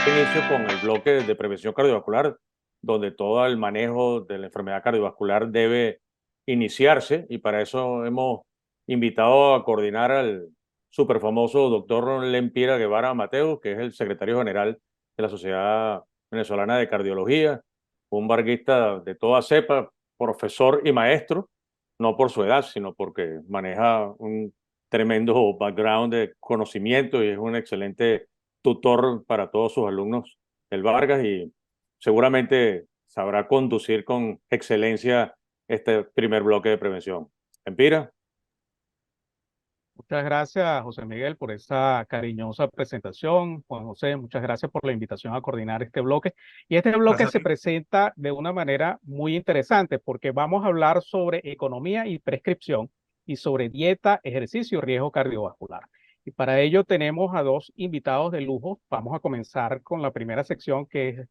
Inicio con el bloque de prevención cardiovascular, donde todo el manejo de la enfermedad cardiovascular debe iniciarse, y para eso hemos invitado a coordinar al súper famoso doctor Lempira Guevara Mateus, que es el secretario general de la Sociedad Venezolana de Cardiología, un barguista de toda cepa, profesor y maestro, no por su edad, sino porque maneja un tremendo background de conocimiento y es un excelente tutor para todos sus alumnos del Vargas, y seguramente sabrá conducir con excelencia este primer bloque de prevención. Empira. Muchas gracias, José Miguel, por esa cariñosa presentación. Juan José, muchas gracias por la invitación a coordinar este bloque. Y este bloque Gracias a se ti. presenta de una manera muy interesante porque vamos a hablar sobre economía y prescripción y sobre dieta, ejercicio y riesgo cardiovascular. Y para ello tenemos a dos invitados de lujo. Vamos a comenzar con la primera sección, que es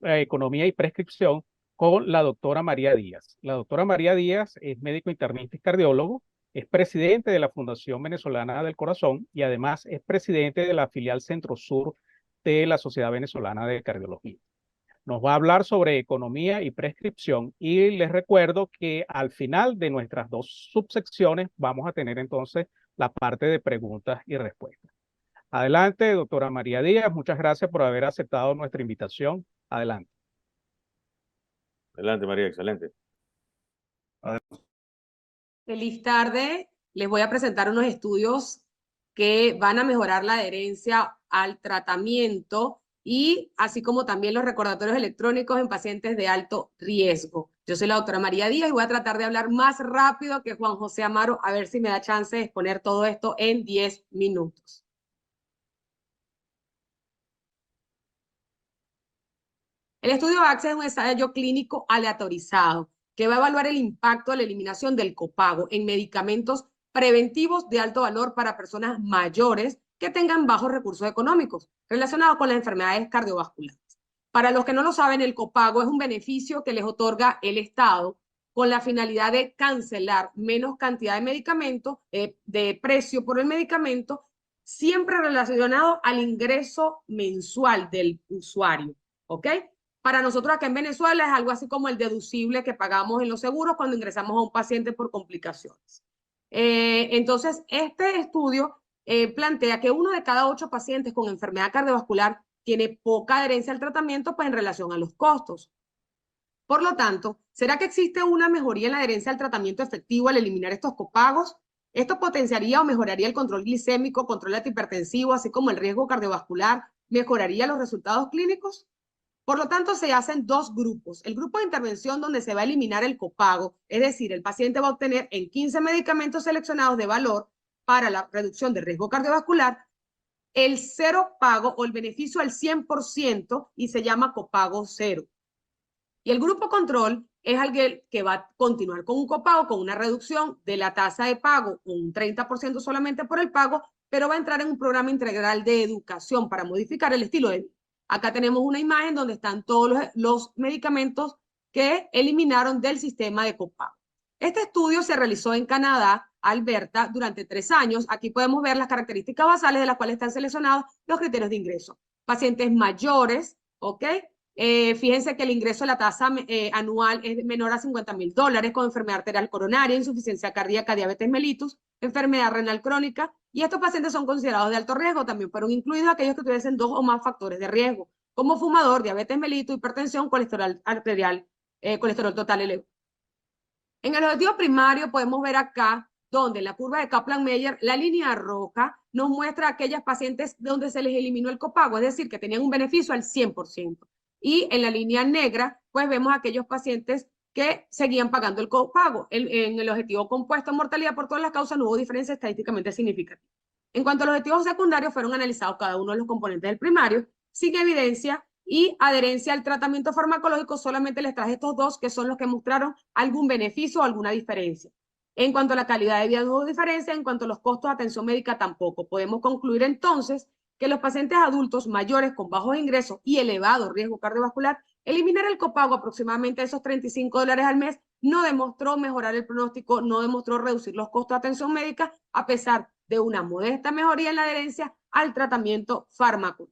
economía y prescripción, con la doctora María Díaz. La doctora María Díaz es médico internista y cardiólogo, es presidente de la Fundación Venezolana del Corazón y además es presidente de la filial Centro Sur de la Sociedad Venezolana de Cardiología. Nos va a hablar sobre economía y prescripción y les recuerdo que al final de nuestras dos subsecciones vamos a tener entonces la parte de preguntas y respuestas. Adelante, doctora María Díaz, muchas gracias por haber aceptado nuestra invitación. Adelante. Adelante, María, excelente. Feliz tarde. Les voy a presentar unos estudios que van a mejorar la adherencia al tratamiento y así como también los recordatorios electrónicos en pacientes de alto riesgo. Yo soy la doctora María Díaz y voy a tratar de hablar más rápido que Juan José Amaro, a ver si me da chance de exponer todo esto en 10 minutos. El estudio ACCESS es un ensayo clínico aleatorizado que va a evaluar el impacto de la eliminación del copago en medicamentos preventivos de alto valor para personas mayores que tengan bajos recursos económicos relacionados con las enfermedades cardiovasculares. Para los que no lo saben, el copago es un beneficio que les otorga el Estado con la finalidad de cancelar menos cantidad de medicamentos, de precio por el medicamento, siempre relacionado al ingreso mensual del usuario. ¿Ok? Para nosotros acá en Venezuela es algo así como el deducible que pagamos en los seguros cuando ingresamos a un paciente por complicaciones. Entonces, este estudio plantea que 1 de cada 8 pacientes con enfermedad cardiovascular tiene poca adherencia al tratamiento, pues en relación a los costos. Por lo tanto, ¿será que existe una mejoría en la adherencia al tratamiento efectivo al eliminar estos copagos? ¿Esto potenciaría o mejoraría el control glicémico, control antihipertensivo, así como el riesgo cardiovascular? ¿Mejoraría los resultados clínicos? Por lo tanto, se hacen dos grupos. El grupo de intervención donde se va a eliminar el copago, es decir, el paciente va a obtener en 15 medicamentos seleccionados de valor para la reducción del riesgo cardiovascular el cero pago o el beneficio al 100% y se llama copago cero. Y el grupo control es alguien que va a continuar con un copago, con una reducción de la tasa de pago, un 30% solamente por el pago, pero va a entrar en un programa integral de educación para modificar el estilo de vida. Acá tenemos una imagen donde están todos los medicamentos que eliminaron del sistema de copago. Este estudio se realizó en Canadá, Alberta, durante 3 años. Aquí podemos ver las características basales de las cuales están seleccionados los criterios de ingreso. Pacientes mayores, ¿ok? Fíjense que el ingreso de la tasa anual es menor a $50,000 con enfermedad arterial coronaria, insuficiencia cardíaca, diabetes mellitus, enfermedad renal crónica, y estos pacientes son considerados de alto riesgo. También fueron incluidos aquellos que tuviesen 2 o más factores de riesgo, como fumador, diabetes mellitus, hipertensión, colesterol arterial, colesterol total elevado. En el objetivo primario podemos ver acá donde en la curva de Kaplan-Meier la línea roja nos muestra a aquellas pacientes donde se les eliminó el copago, es decir, que tenían un beneficio al 100%. Y en la línea negra, pues vemos a aquellos pacientes que seguían pagando el copago. En el objetivo compuesto en mortalidad por todas las causas no hubo diferencia estadísticamente significativa. En cuanto a los objetivos secundarios, fueron analizados cada uno de los componentes del primario, sin evidencia y adherencia al tratamiento farmacológico. Solamente les traje estos dos, que son los que mostraron algún beneficio o alguna diferencia. En cuanto a la calidad de vida, no hubo diferencia. En cuanto a los costos de atención médica, tampoco. Podemos concluir entonces que los pacientes adultos mayores con bajos ingresos y elevado riesgo cardiovascular, eliminar el copago aproximadamente esos $35 al mes no demostró mejorar el pronóstico, no demostró reducir los costos de atención médica, a pesar de una modesta mejoría en la adherencia al tratamiento fármaco.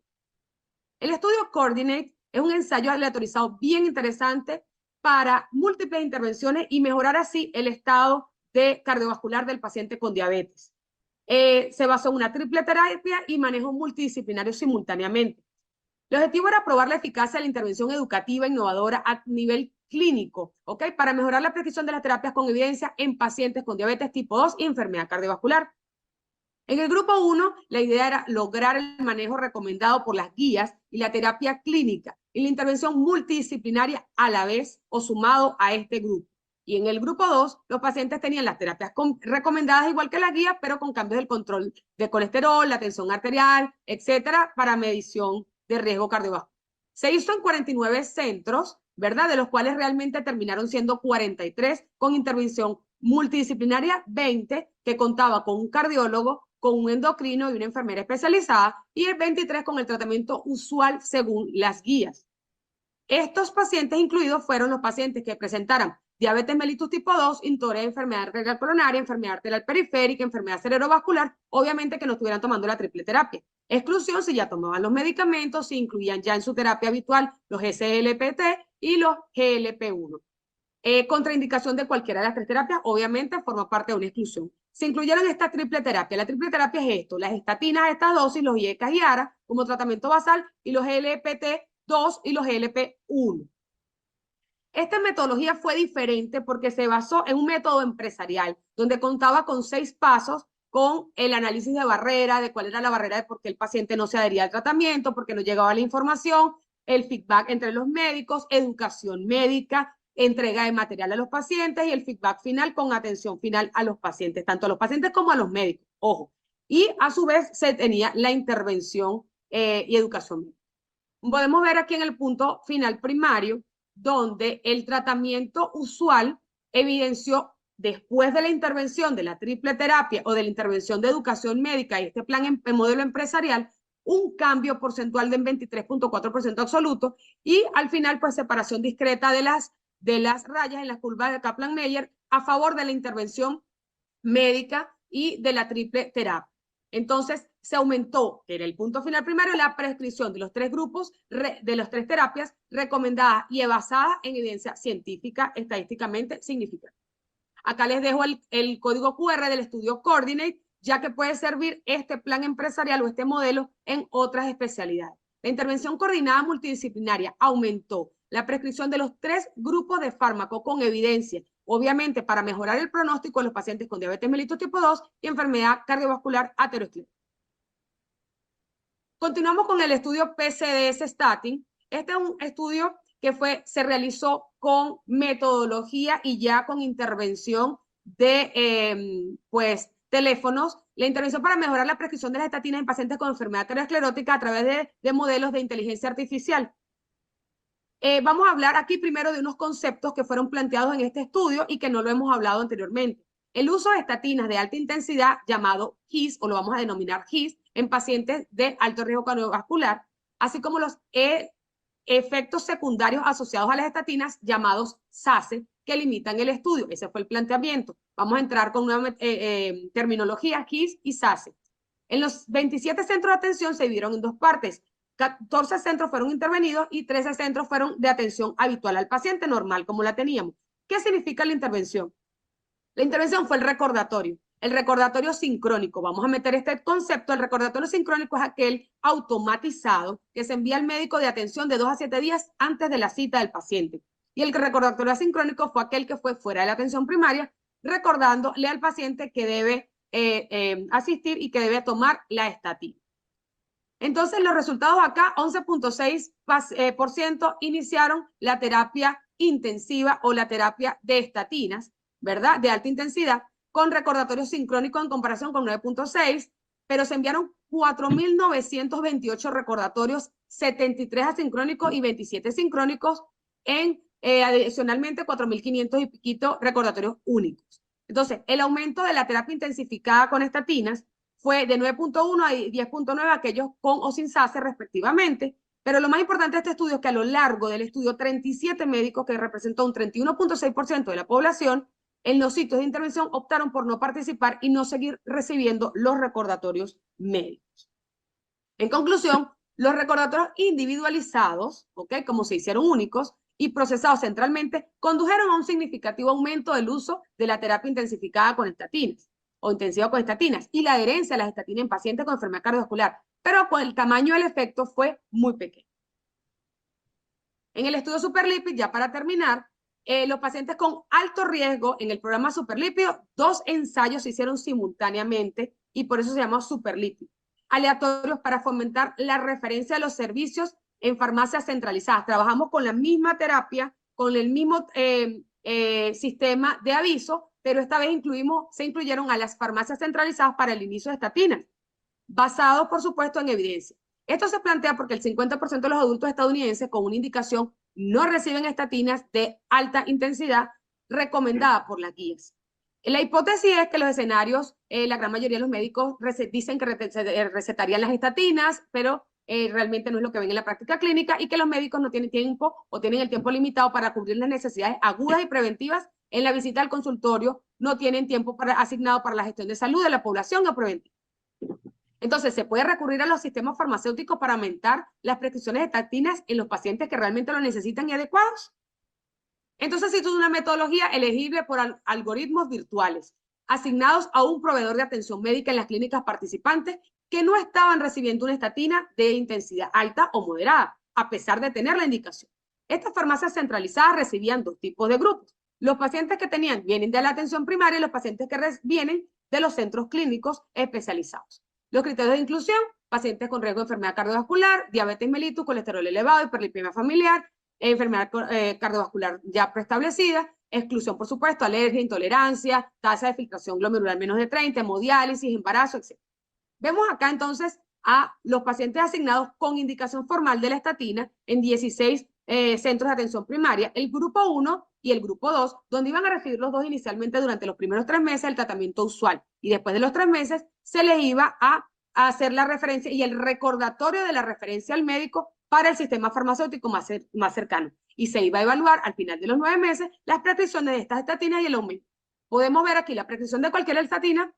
El estudio Coordinate es un ensayo aleatorizado bien interesante para múltiples intervenciones y mejorar así el estado cardiovascular del paciente con diabetes. Se basó en una triple terapia y manejo multidisciplinario simultáneamente. El objetivo era probar la eficacia de la intervención educativa innovadora a nivel clínico, ¿ok? Para mejorar la prescripción de las terapias con evidencia en pacientes con diabetes tipo 2 y enfermedad cardiovascular. En el grupo 1, la idea era lograr el manejo recomendado por las guías y la terapia clínica y la intervención multidisciplinaria a la vez o sumado a este grupo. Y en el grupo 2, los pacientes tenían las terapias recomendadas igual que las guías, pero con cambios del control de colesterol, la tensión arterial, etcétera, para medición de riesgo cardiovascular. Se hizo en 49 centros, ¿verdad? De los cuales realmente terminaron siendo 43 con intervención multidisciplinaria, 20 que contaba con un cardiólogo, con un endocrino y una enfermera especializada, y el 23 con el tratamiento usual según las guías. Estos pacientes incluidos fueron los pacientes que presentaran diabetes mellitus tipo 2, intolerancia, enfermedad arterial coronaria, enfermedad arterial periférica, enfermedad cerebrovascular, obviamente que no estuvieran tomando la triple terapia. Exclusión si ya tomaban los medicamentos, si incluían ya en su terapia habitual los SGLT y los GLP-1. Contraindicación de cualquiera de las tres terapias, obviamente forma parte de una exclusión. Se incluyeron esta triple terapia. La triple terapia es esto: las estatinas, estas dosis, los IECAS y ARA como tratamiento basal, y los GLPT2 y los GLP-1. Esta metodología fue diferente porque se basó en un método empresarial, donde contaba con 6 pasos, con el análisis de barrera, de cuál era la barrera de por qué el paciente no se adhería al tratamiento, porque no llegaba la información, el feedback entre los médicos, educación médica, entrega de material a los pacientes y el feedback final con atención final a los pacientes, tanto a los pacientes como a los médicos, ojo. Y a su vez se tenía la intervención y educación médica. Podemos ver aquí en el punto final primario, donde el tratamiento usual evidenció, después de la intervención de la triple terapia o de la intervención de educación médica y este plan en modelo empresarial, un cambio porcentual de 23.4% absoluto y al final pues separación discreta de las rayas en las curvas de Kaplan-Meier a favor de la intervención médica y de la triple terapia. Entonces, se aumentó, que era el punto final primario, la prescripción de los 3 grupos, de las 3 terapias recomendadas y basadas en evidencia científica estadísticamente significativa. Acá les dejo el código QR del estudio Coordinate, ya que puede servir este plan empresarial o este modelo en otras especialidades. La intervención coordinada multidisciplinaria aumentó la prescripción de los 3 grupos de fármaco con evidencia, obviamente para mejorar el pronóstico de los pacientes con diabetes mellitus tipo 2 y enfermedad cardiovascular aterosclerótica. Continuamos con el estudio PCDS-Statin. Este es un estudio que se realizó con metodología y ya con intervención de teléfonos. La intervención para mejorar la prescripción de las estatinas en pacientes con enfermedad aterosclerótica a través de modelos de inteligencia artificial. Vamos a hablar aquí primero de unos conceptos que fueron planteados en este estudio y que no lo hemos hablado anteriormente. El uso de estatinas de alta intensidad, llamado HIS, o lo vamos a denominar HIS, en pacientes de alto riesgo cardiovascular, así como los efectos secundarios asociados a las estatinas, llamados SACE, que limitan el estudio. Ese fue el planteamiento. Vamos a entrar con una terminología, HIS y SACE. En los 27 centros de atención se dividieron en 2 partes. 14 centros fueron intervenidos y 13 centros fueron de atención habitual al paciente, normal, como la teníamos. ¿Qué significa la intervención? La intervención fue el recordatorio sincrónico. Vamos a meter este concepto. El recordatorio sincrónico es aquel automatizado que se envía al médico de atención de 2 a 7 días antes de la cita del paciente. Y el recordatorio asincrónico fue aquel que fue fuera de la atención primaria, recordándole al paciente que debe asistir y que debe tomar la estatina. Entonces, los resultados acá, 11.6% iniciaron la terapia intensiva o la terapia de estatinas, ¿verdad? De alta intensidad, con recordatorio sincrónico en comparación con 9.6, pero se enviaron 4.928 recordatorios, 73 asincrónicos y 27 sincrónicos, adicionalmente 4.500 y piquito recordatorios únicos. Entonces, el aumento de la terapia intensificada con estatinas fue de 9.1 a 10.9 aquellos con o sin SACE respectivamente, pero lo más importante de este estudio es que a lo largo del estudio 37 médicos, que representó un 31.6% de la población, en los sitios de intervención optaron por no participar y no seguir recibiendo los recordatorios médicos. En conclusión, Los recordatorios individualizados, ¿ok?, como se hicieron únicos y procesados centralmente, condujeron a un significativo aumento del uso de la terapia intensificada con estatinas o intensiva con estatinas y la adherencia a las estatinas en pacientes con enfermedad cardiovascular, pero con el tamaño del efecto fue muy pequeño. En el estudio Superlipid, ya para terminar, los pacientes con alto riesgo en el programa Superlípido, 2 ensayos se hicieron simultáneamente y por eso se llama Superlipid, aleatorios para fomentar la referencia de los servicios en farmacias centralizadas. Trabajamos con la misma terapia, con el mismo sistema de aviso, pero esta vez se incluyeron a las farmacias centralizadas para el inicio de estatinas, basado, por supuesto, en evidencia. Esto se plantea porque el 50% de los adultos estadounidenses con una indicación no reciben estatinas de alta intensidad recomendada por las guías. La hipótesis es que los escenarios, la gran mayoría de los médicos dicen que recetarían las estatinas, pero realmente no es lo que ven en la práctica clínica, y que los médicos no tienen tiempo o tienen el tiempo limitado para cubrir las necesidades agudas y preventivas en la visita al consultorio, no tienen tiempo asignado para la gestión de salud de la población o preventiva. Entonces, se puede recurrir a los sistemas farmacéuticos para aumentar las prescripciones de estatinas en los pacientes que realmente lo necesitan y adecuados. Entonces, se hizo una metodología elegible por algoritmos virtuales, asignados a un proveedor de atención médica en las clínicas participantes que no estaban recibiendo una estatina de intensidad alta o moderada, a pesar de tener la indicación. Estas farmacias centralizadas recibían 2 tipos de grupos. Los pacientes que vienen de la atención primaria y los pacientes que vienen de los centros clínicos especializados. Los criterios de inclusión: pacientes con riesgo de enfermedad cardiovascular, diabetes mellitus, colesterol elevado, hiperlipemia familiar, enfermedad cardiovascular ya preestablecida, exclusión, por supuesto, alergia, intolerancia, tasa de filtración glomerular menos de 30, hemodiálisis, embarazo, etc. Vemos acá entonces a los pacientes asignados con indicación formal de la estatina en 16 centros de atención primaria, el grupo 1 y el grupo 2, donde iban a recibir los dos inicialmente durante los primeros 3 meses el tratamiento usual, y después de los 3 meses se les iba a hacer la referencia y el recordatorio de la referencia al médico para el sistema farmacéutico más cercano, y se iba a evaluar al final de los 9 meses las prescripciones de estas estatinas y el aumento. Podemos ver aquí la prescripción de cualquier estatina,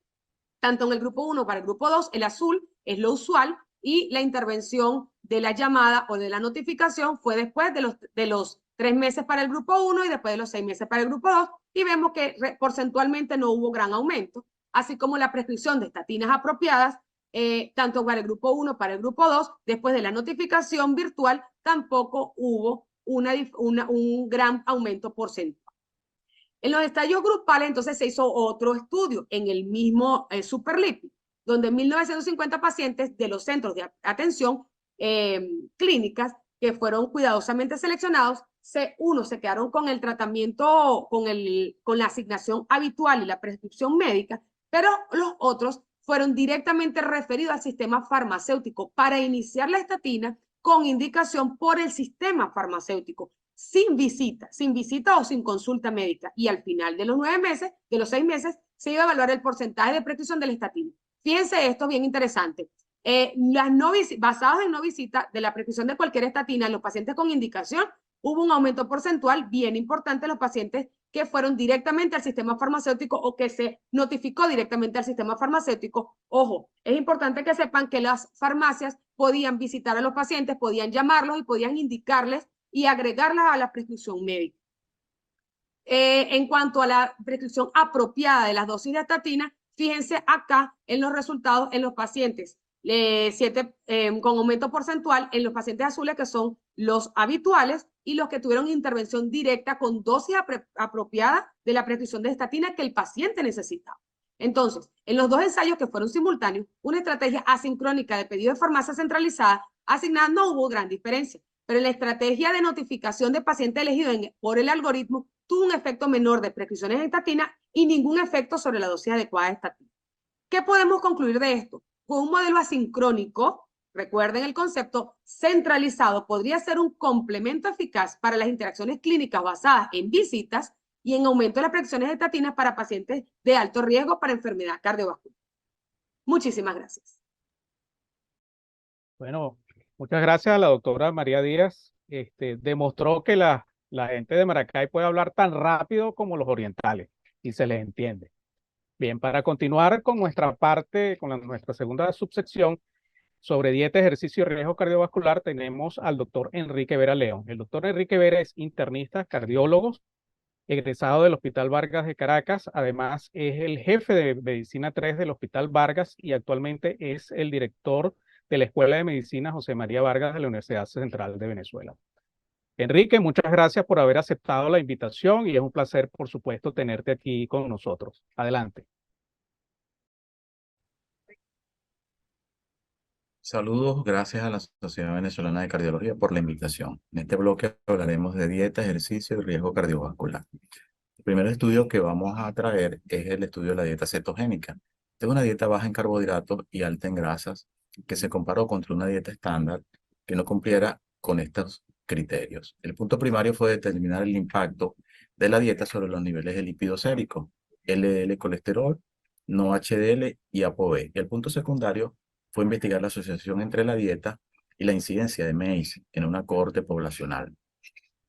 tanto en el grupo 1 para el grupo 2, el azul es lo usual, y la intervención de la llamada o de la notificación fue después de los 3 meses para el grupo 1 y después de los 6 meses para el grupo 2, y vemos que porcentualmente no hubo gran aumento, así como la prescripción de estatinas apropiadas, tanto para el grupo 1 como para el grupo 2, después de la notificación virtual, tampoco hubo un gran aumento porcentual. En los estadios grupales, entonces, se hizo otro estudio en el mismo Superlipid, donde 1.950 pacientes de los centros de atención clínicas que fueron cuidadosamente seleccionados, unos se quedaron con el tratamiento, con la asignación habitual y la prescripción médica, pero los otros fueron directamente referidos al sistema farmacéutico para iniciar la estatina con indicación por el sistema farmacéutico, sin visita o sin consulta médica. Y al final de los 9 meses, de los 6 meses, se iba a evaluar el porcentaje de prescripción de la estatina. Fíjense esto, bien interesante. Basados en no visita de la prescripción de cualquier estatina en los pacientes con indicación, hubo un aumento porcentual bien importante en los pacientes que fueron directamente al sistema farmacéutico o que se notificó directamente al sistema farmacéutico. Ojo, es importante que sepan que las farmacias podían visitar a los pacientes, podían llamarlos y podían indicarles y agregarlas a la prescripción médica. En cuanto a la prescripción apropiada de las dosis de estatina, fíjense acá en los resultados en los pacientes con aumento porcentual en los pacientes azules, que son los habituales, y los que tuvieron intervención directa con dosis apropiada de la prescripción de estatina que el paciente necesitaba. Entonces, en los 2 ensayos que fueron simultáneos, una estrategia asincrónica de pedido de farmacia centralizada asignada no hubo gran diferencia, pero en la estrategia de notificación de paciente elegido por el algoritmo tuvo un efecto menor de prescripciones de estatina y ningún efecto sobre la dosis adecuada de estatina. ¿Qué podemos concluir de esto? Con un modelo asincrónico, recuerden el concepto, centralizado podría ser un complemento eficaz para las interacciones clínicas basadas en visitas y en aumento de las prescripciones de estatinas para pacientes de alto riesgo para enfermedad cardiovascular. Muchísimas gracias. Bueno, muchas gracias a la doctora María Díaz. Demostró que la gente de Maracay puede hablar tan rápido como los orientales y se les entiende. Bien, para continuar con nuestra parte, con nuestra segunda subsección sobre dieta, ejercicio y riesgo cardiovascular tenemos al doctor Enrique Vera León. El doctor Enrique Vera es internista, cardiólogo, egresado del Hospital Vargas de Caracas. Además, es el jefe de Medicina 3 del Hospital Vargas y actualmente es el director de la Escuela de Medicina José María Vargas de la Universidad Central de Venezuela. Enrique, muchas gracias por haber aceptado la invitación y es un placer, por supuesto, tenerte aquí con nosotros. Adelante. Saludos, gracias a la Sociedad Venezolana de Cardiología por la invitación. En este bloque hablaremos de dieta, ejercicio y riesgo cardiovascular. El primer estudio que vamos a traer es el estudio de la dieta cetogénica. Es una dieta baja en carbohidratos y alta en grasas que se comparó contra una dieta estándar que no cumpliera con estos criterios. El punto primario fue determinar el impacto de la dieta sobre los niveles de lípidos séricos, LDL colesterol, no HDL y ApoB. Y el punto secundario fue investigar la asociación entre la dieta y la incidencia de MACE en una cohorte poblacional.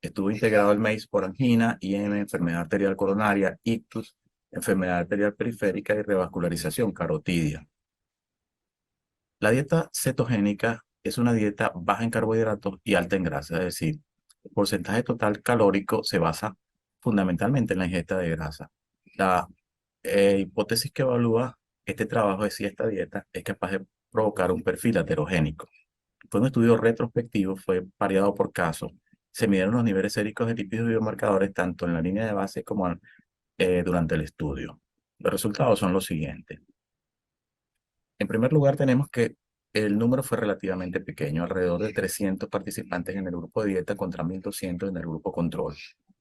Estuvo integrado el MACE por angina, IM, enfermedad arterial coronaria, ictus, enfermedad arterial periférica y revascularización carotidia. La dieta cetogénica es una dieta baja en carbohidratos y alta en grasa, es decir, el porcentaje total calórico se basa fundamentalmente en la ingesta de grasa. La hipótesis que evalúa este trabajo es si esta dieta es capaz de provocar un perfil aterogénico. Fue un estudio retrospectivo, fue pareado por caso. Se midieron los niveles séricos de lípidos y biomarcadores tanto en la línea de base como durante el estudio. Los resultados son los siguientes. En primer lugar, tenemos que el número fue relativamente pequeño, alrededor de 300 participantes en el grupo de dieta contra 1.200 en el grupo control.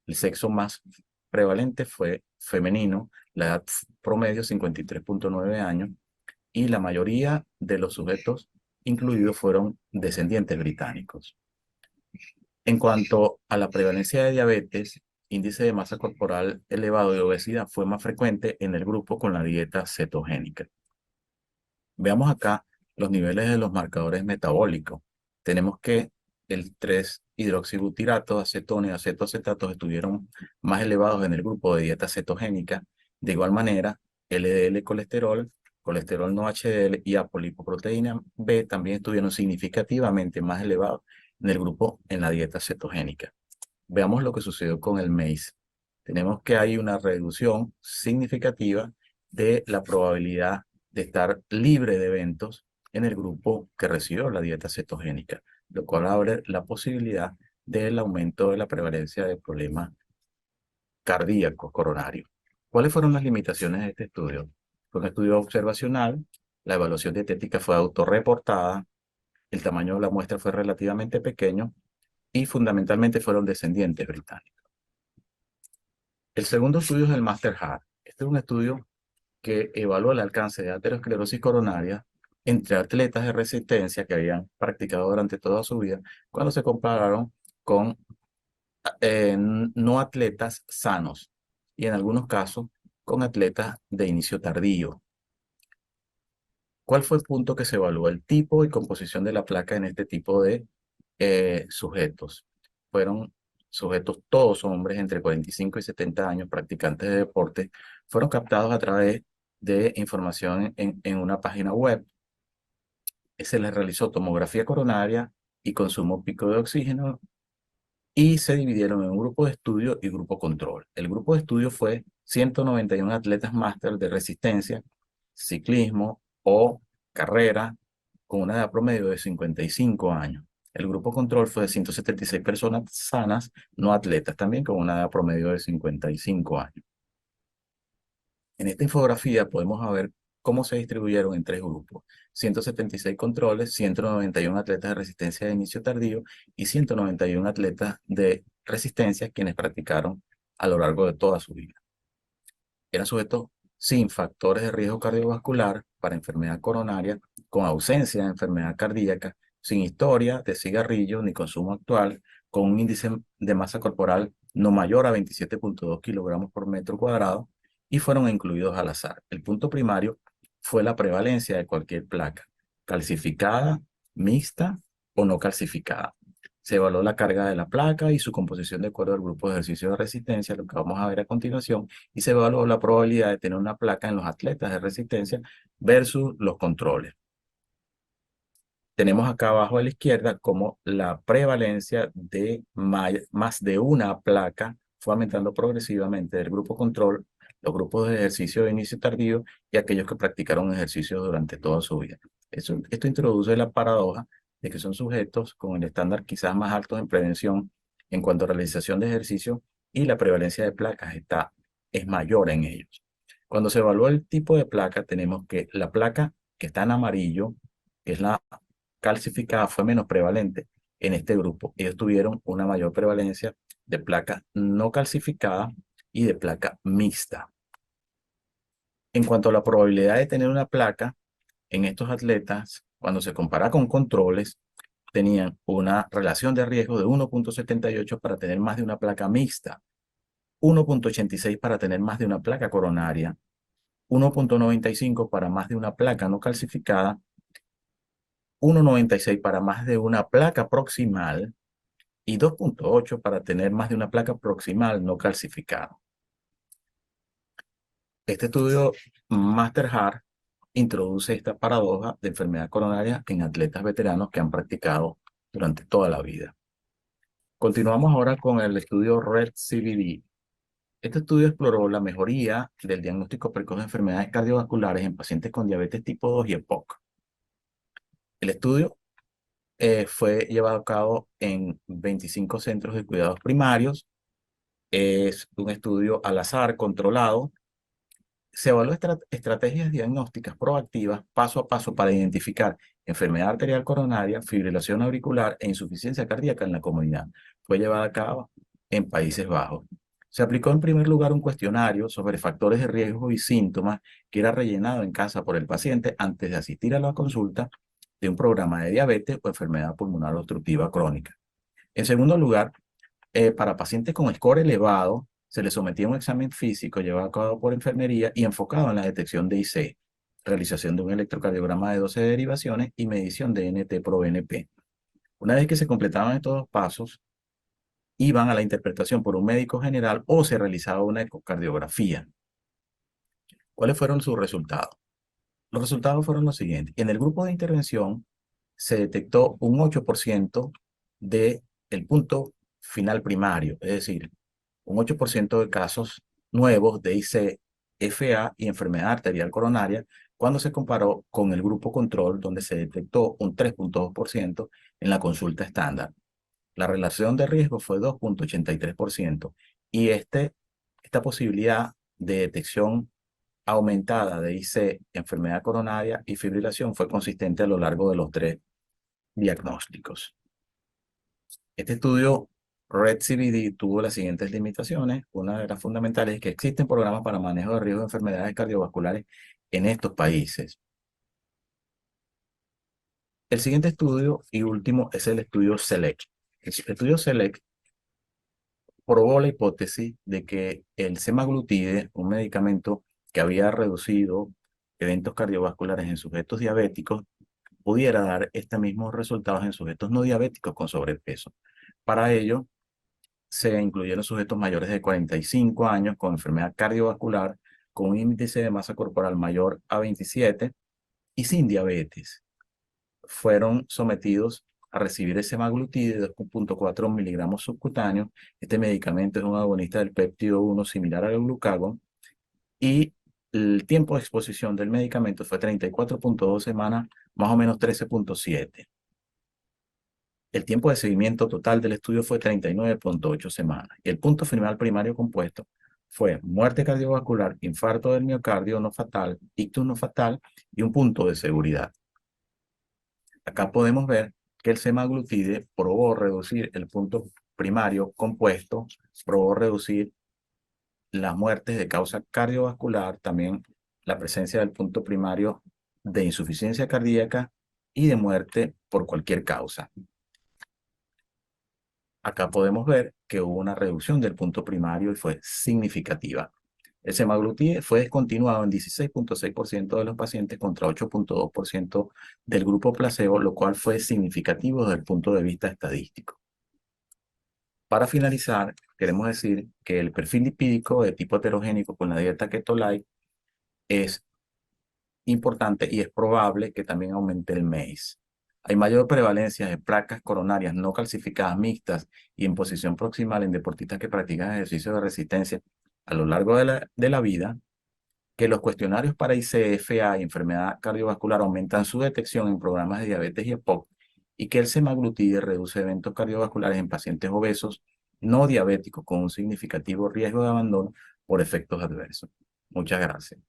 El sexo más prevalente fue femenino, la edad promedio 53.9 años, y la mayoría de los sujetos incluidos fueron descendientes británicos. En cuanto a la prevalencia de diabetes, índice de masa corporal elevado y obesidad fue más frecuente en el grupo con la dieta cetogénica. Veamos acá los niveles de los marcadores metabólicos. Tenemos que el 3-hidroxibutirato, acetona y acetoacetatos estuvieron más elevados en el grupo de dieta cetogénica. De igual manera, LDL colesterol, colesterol no HDL y apolipoproteína B también estuvieron significativamente más elevados en el grupo en la dieta cetogénica. Veamos lo que sucedió con el MACE. Tenemos que hay una reducción significativa de la probabilidad de estar libre de eventos en el grupo que recibió la dieta cetogénica, lo cual abre la posibilidad del aumento de la prevalencia de problemas cardíacos coronarios. ¿Cuáles fueron las limitaciones de este estudio? Fue un estudio observacional, la evaluación dietética fue autorreportada, el tamaño de la muestra fue relativamente pequeño y fundamentalmente fueron descendientes británicos. El segundo estudio es el MASTER-HART. Este es un estudio que evaluó el alcance de aterosclerosis coronaria entre atletas de resistencia que habían practicado durante toda su vida cuando se compararon con no atletas sanos y en algunos casos con atletas de inicio tardío. ¿Cuál fue el punto que se evaluó? El tipo y composición de la placa en este tipo de sujetos. Fueron sujetos, todos hombres entre 45 y 70 años, practicantes de deporte, fueron captados a través de información en una página web. Se les realizó tomografía coronaria y consumo pico de oxígeno y se dividieron en un grupo de estudio y grupo control. El grupo de estudio fue 191 atletas máster de resistencia, ciclismo o carrera con una edad promedio de 55 años. El grupo control fue de 176 personas sanas, no atletas, también con una edad promedio de 55 años. En esta infografía podemos ver cómo se distribuyeron en tres grupos. 176 controles, 191 atletas de resistencia de inicio tardío y 191 atletas de resistencia quienes practicaron a lo largo de toda su vida. Eran sujetos sin factores de riesgo cardiovascular para enfermedad coronaria, con ausencia de enfermedad cardíaca, sin historia de cigarrillo ni consumo actual, con un índice de masa corporal no mayor a 27.2 kilogramos por metro cuadrado y fueron incluidos al azar. El punto primario fue la prevalencia de cualquier placa, calcificada, mixta o no calcificada. Se evaluó la carga de la placa y su composición de acuerdo al grupo de ejercicio de resistencia, lo que vamos a ver a continuación, y se evaluó la probabilidad de tener una placa en los atletas de resistencia versus los controles. tenemos acá abajo a la izquierda como la prevalencia de más de una placa fue aumentando progresivamente del grupo control, los grupos de ejercicio de inicio tardío y aquellos que practicaron ejercicio durante toda su vida. Esto introduce la paradoja de que son sujetos con el estándar quizás más alto en prevención en cuanto a realización de ejercicio y la prevalencia de placas es mayor en ellos. Cuando se evalúa el tipo de placa, tenemos que la placa que está en amarillo, que es la calcificada, fue menos prevalente en este grupo. Ellos tuvieron una mayor prevalencia de placa no calcificada y de placa mixta. En cuanto a la probabilidad de tener una placa, en estos atletas, cuando se compara con controles, tenían una relación de riesgo de 1.78 para tener más de una placa mixta, 1.86 para tener más de una placa coronaria, 1.95 para más de una placa no calcificada, 1.96 para más de una placa proximal y 2.8 para tener más de una placa proximal no calcificada. Este estudio Master Heart introduce esta paradoja de enfermedad coronaria en atletas veteranos que han practicado durante toda la vida. Continuamos ahora con el estudio RED-CVD. Este estudio exploró la mejoría del diagnóstico precoz de enfermedades cardiovasculares en pacientes con diabetes tipo 2 y EPOC. El estudio fue llevado a cabo en 25 centros de cuidados primarios. Es un estudio al azar, controlado. Se evaluó estrategias diagnósticas proactivas paso a paso para identificar enfermedad arterial coronaria, fibrilación auricular e insuficiencia cardíaca en la comunidad. Fue llevada a cabo en Países Bajos. Se aplicó en primer lugar un cuestionario sobre factores de riesgo y síntomas que era rellenado en casa por el paciente antes de asistir a la consulta de un programa de diabetes o enfermedad pulmonar obstructiva crónica. En segundo lugar, para pacientes con score elevado, se les sometía a un examen físico llevado a cabo por enfermería y enfocado en la detección de IC, realización de un electrocardiograma de 12 derivaciones y medición de NT-proBNP. Una vez que se completaban estos dos pasos, iban a la interpretación por un médico general o se realizaba una ecocardiografía. ¿Cuáles fueron sus resultados? Los resultados fueron los siguientes. En el grupo de intervención se detectó un 8% del punto final primario, es decir, un 8% de casos nuevos de IC-FA y enfermedad arterial coronaria cuando se comparó con el grupo control donde se detectó un 3.2% en la consulta estándar. La relación de riesgo fue 2.83% y esta posibilidad de detección aumentada de IC, enfermedad coronaria y fibrilación fue consistente a lo largo de los 3 diagnósticos. Este estudio RED-CVD tuvo las siguientes limitaciones. Una de las fundamentales es que existen programas para manejo de riesgo de enfermedades cardiovasculares en estos países. El siguiente estudio y último es el estudio SELECT. El estudio SELECT probó la hipótesis de que el semaglutide, un medicamento que había reducido eventos cardiovasculares en sujetos diabéticos, pudiera dar estos mismos resultados en sujetos no diabéticos con sobrepeso. Para ello, se incluyeron sujetos mayores de 45 años con enfermedad cardiovascular, con un índice de masa corporal mayor a 27 y sin diabetes. Fueron sometidos a recibir el semaglutide de 2.4 miligramos subcutáneos. Este medicamento es un agonista del péptido 1 similar al glucagón y el tiempo de exposición del medicamento fue 34.2 semanas, más o menos 13.7. El tiempo de seguimiento total del estudio fue 39.8 semanas. Y el punto final primario compuesto fue muerte cardiovascular, infarto del miocardio no fatal, ictus no fatal y un punto de seguridad. Acá podemos ver que el semaglutide probó reducir el punto primario compuesto, probó reducir las muertes de causa cardiovascular, también la presencia del punto primario de insuficiencia cardíaca y de muerte por cualquier causa. Acá podemos ver que hubo una reducción del punto primario y fue significativa. El semaglutide fue descontinuado en 16.6% de los pacientes contra 8.2% del grupo placebo, lo cual fue significativo desde el punto de vista estadístico. Para finalizar, queremos decir que el perfil lipídico de tipo heterogénico con la dieta keto-light es importante y es probable que también aumente el MACE. Hay mayor prevalencia de placas coronarias no calcificadas mixtas y en posición proximal en deportistas que practican ejercicio de resistencia a lo largo de la vida, que los cuestionarios para ICFA y enfermedad cardiovascular aumentan su detección en programas de diabetes y EPOC, y que el semaglutide reduce eventos cardiovasculares en pacientes obesos no diabéticos con un significativo riesgo de abandono por efectos adversos. Muchas gracias.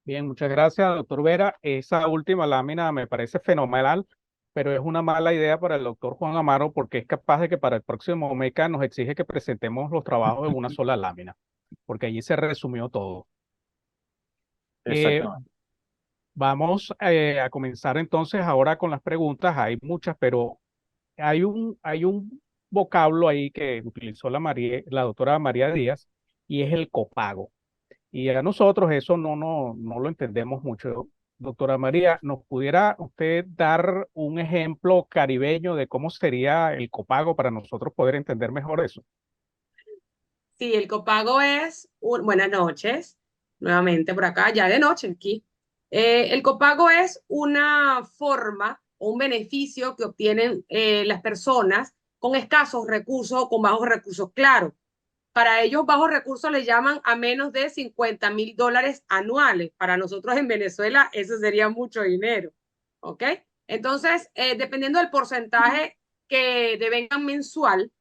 Bien, muchas gracias, doctor Vera. Esa última lámina me parece fenomenal, pero es una mala idea para el doctor Juan Amaro porque es capaz de que para el próximo MECA nos exige que presentemos los trabajos en una sola lámina, porque allí se resumió todo. Exactamente. Vamos a comenzar entonces ahora con las preguntas. Hay muchas, pero hay un vocablo ahí que utilizó la doctora María Díaz y es el copago. Y a nosotros eso no lo entendemos mucho. Doctora María, ¿nos pudiera usted dar un ejemplo caribeño de cómo sería el copago para nosotros poder entender mejor eso? Sí, el copago es, buenas noches, nuevamente por acá, ya de noche aquí. El copago es una forma o un beneficio que obtienen las personas con escasos recursos o con bajos recursos, claro. Para ellos, bajos recursos les llaman a menos de $50,000 anuales. Para nosotros en Venezuela, eso sería mucho dinero. ¿Ok? Entonces, dependiendo del porcentaje que devengan mensual,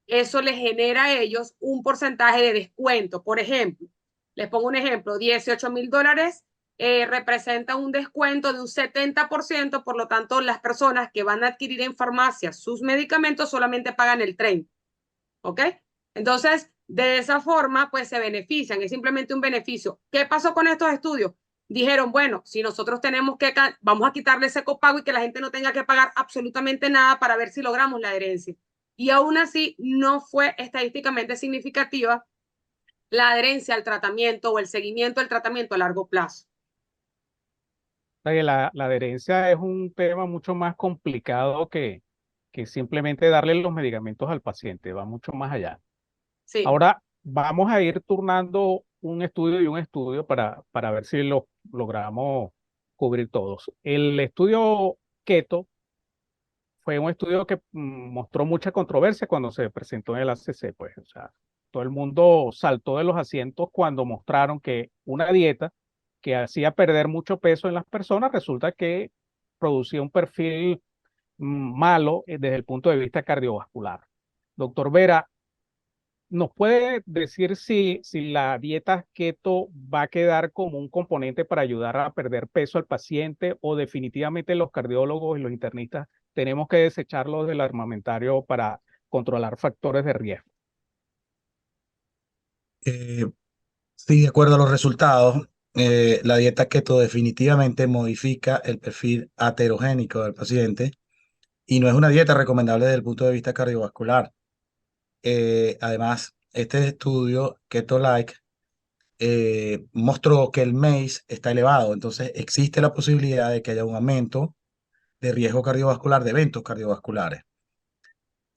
eso les genera a ellos un porcentaje de descuento. Por ejemplo, les pongo un ejemplo, $18,000 representa un descuento de un 70%, por lo tanto, las personas que van a adquirir en farmacia sus medicamentos solamente pagan el 30%. ¿Ok? Entonces, de esa forma, pues se benefician, es simplemente un beneficio. ¿Qué pasó con estos estudios? Dijeron, bueno, si nosotros vamos a quitarle ese copago y que la gente no tenga que pagar absolutamente nada para ver si logramos la adherencia. Y aún así, no fue estadísticamente significativa la adherencia al tratamiento o el seguimiento del tratamiento a largo plazo. La adherencia es un tema mucho más complicado que simplemente darle los medicamentos al paciente, va mucho más allá. Sí. Ahora vamos a ir turnando un estudio y un estudio para ver si lo logramos cubrir todos. El estudio Keto fue un estudio que mostró mucha controversia cuando se presentó en el ACC, pues, o sea, todo el mundo saltó de los asientos cuando mostraron que una dieta que hacía perder mucho peso en las personas resulta que producía un perfil malo desde el punto de vista cardiovascular. Doctor Vera, ¿nos puede decir si la dieta keto va a quedar como un componente para ayudar a perder peso al paciente o definitivamente los cardiólogos y los internistas tenemos que desecharlo del armamentario para controlar factores de riesgo? Eh, sí, de acuerdo a los resultados, la dieta keto definitivamente modifica el perfil aterogénico del paciente y no es una dieta recomendable desde el punto de vista cardiovascular. Además, este estudio, Keto-like, mostró que el MACE está elevado, entonces existe la posibilidad de que haya un aumento de riesgo cardiovascular, de eventos cardiovasculares.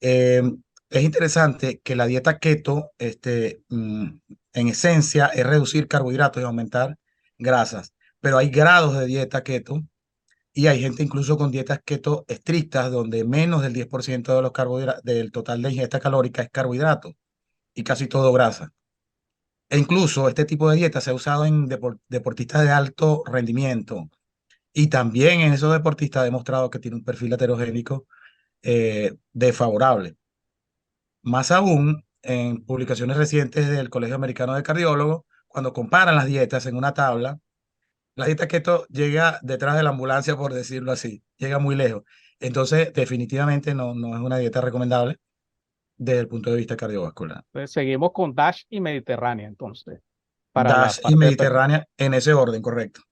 Eh, es interesante que la dieta keto, en esencia, es reducir carbohidratos y aumentar grasas, pero hay grados de dieta keto y hay gente incluso con dietas keto estrictas donde menos del 10% de los carbohidratos, del total de ingesta calórica es carbohidrato y casi todo grasa. E incluso este tipo de dieta se ha usado en deportistas de alto rendimiento y también en esos deportistas ha demostrado que tiene un perfil aterogénico desfavorable. Más aún, en publicaciones recientes del Colegio Americano de Cardiólogos, cuando comparan las dietas en una tabla, la dieta keto llega detrás de la ambulancia, por decirlo así, llega muy lejos. Entonces, definitivamente no es una dieta recomendable desde el punto de vista cardiovascular. Entonces, seguimos con DASH y Mediterránea, entonces, para la DASH y parte de Mediterránea en ese orden, correcto.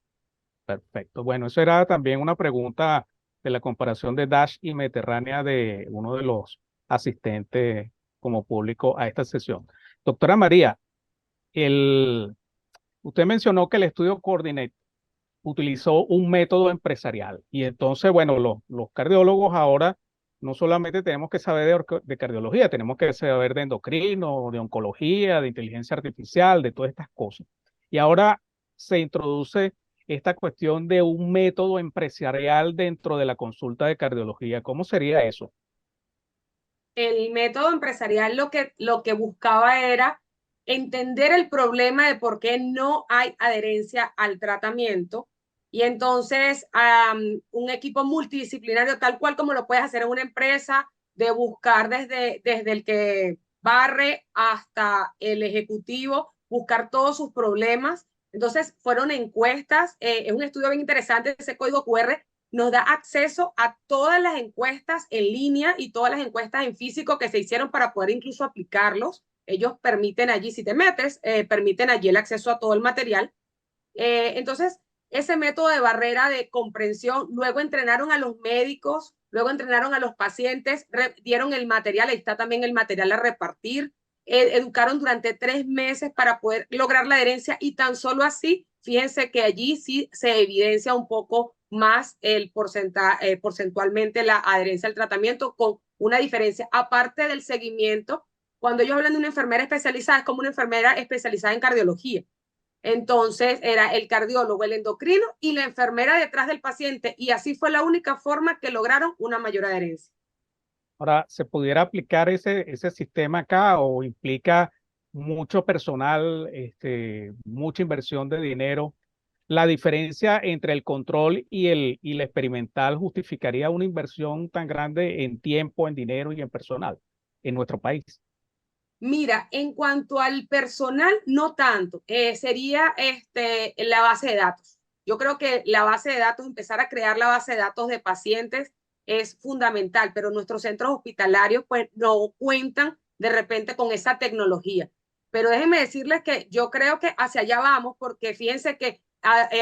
perfecto. Bueno, eso era también una pregunta de la comparación de DASH y Mediterránea de uno de los asistentes como público a esta sesión. Doctora María, usted mencionó que el estudio Coordinate utilizó un método empresarial y entonces, bueno, los cardiólogos ahora no solamente tenemos que saber de cardiología, tenemos que saber de endocrino, de oncología, de inteligencia artificial, de todas estas cosas. Y ahora se introduce esta cuestión de un método empresarial dentro de la consulta de cardiología. ¿Cómo sería eso? El método empresarial lo que buscaba era entender el problema de por qué no hay adherencia al tratamiento. Y entonces un equipo multidisciplinario, tal cual como lo puedes hacer en una empresa, de buscar desde el que barre hasta el ejecutivo, buscar todos sus problemas. Entonces fueron encuestas, es un estudio bien interesante, ese código QR nos da acceso a todas las encuestas en línea y todas las encuestas en físico que se hicieron para poder incluso aplicarlos. Ellos permiten allí, si te metes, permiten allí el acceso a todo el material. Entonces, ese método de barrera de comprensión, luego entrenaron a los médicos, luego entrenaron a los pacientes, dieron el material, ahí está también el material a repartir, educaron durante 3 meses para poder lograr la adherencia y tan solo así, fíjense que allí sí se evidencia un poco más el porcentaje, porcentualmente la adherencia al tratamiento con una diferencia, aparte del seguimiento. Cuando ellos hablan de una enfermera especializada, es como una enfermera especializada en cardiología. Entonces era el cardiólogo, el endocrino y la enfermera detrás del paciente y así fue la única forma que lograron una mayor adherencia. Ahora, ¿se pudiera aplicar ese sistema acá o implica mucho personal, mucha inversión de dinero? ¿La diferencia entre el control y el experimental justificaría una inversión tan grande en tiempo, en dinero y en personal en nuestro país? Mira, en cuanto al personal, no tanto. Sería la base de datos. Yo creo que la base de datos, empezar a crear la base de datos de pacientes es fundamental, pero nuestros centros hospitalarios pues no cuentan de repente con esa tecnología. Pero déjenme decirles que yo creo que hacia allá vamos, porque fíjense que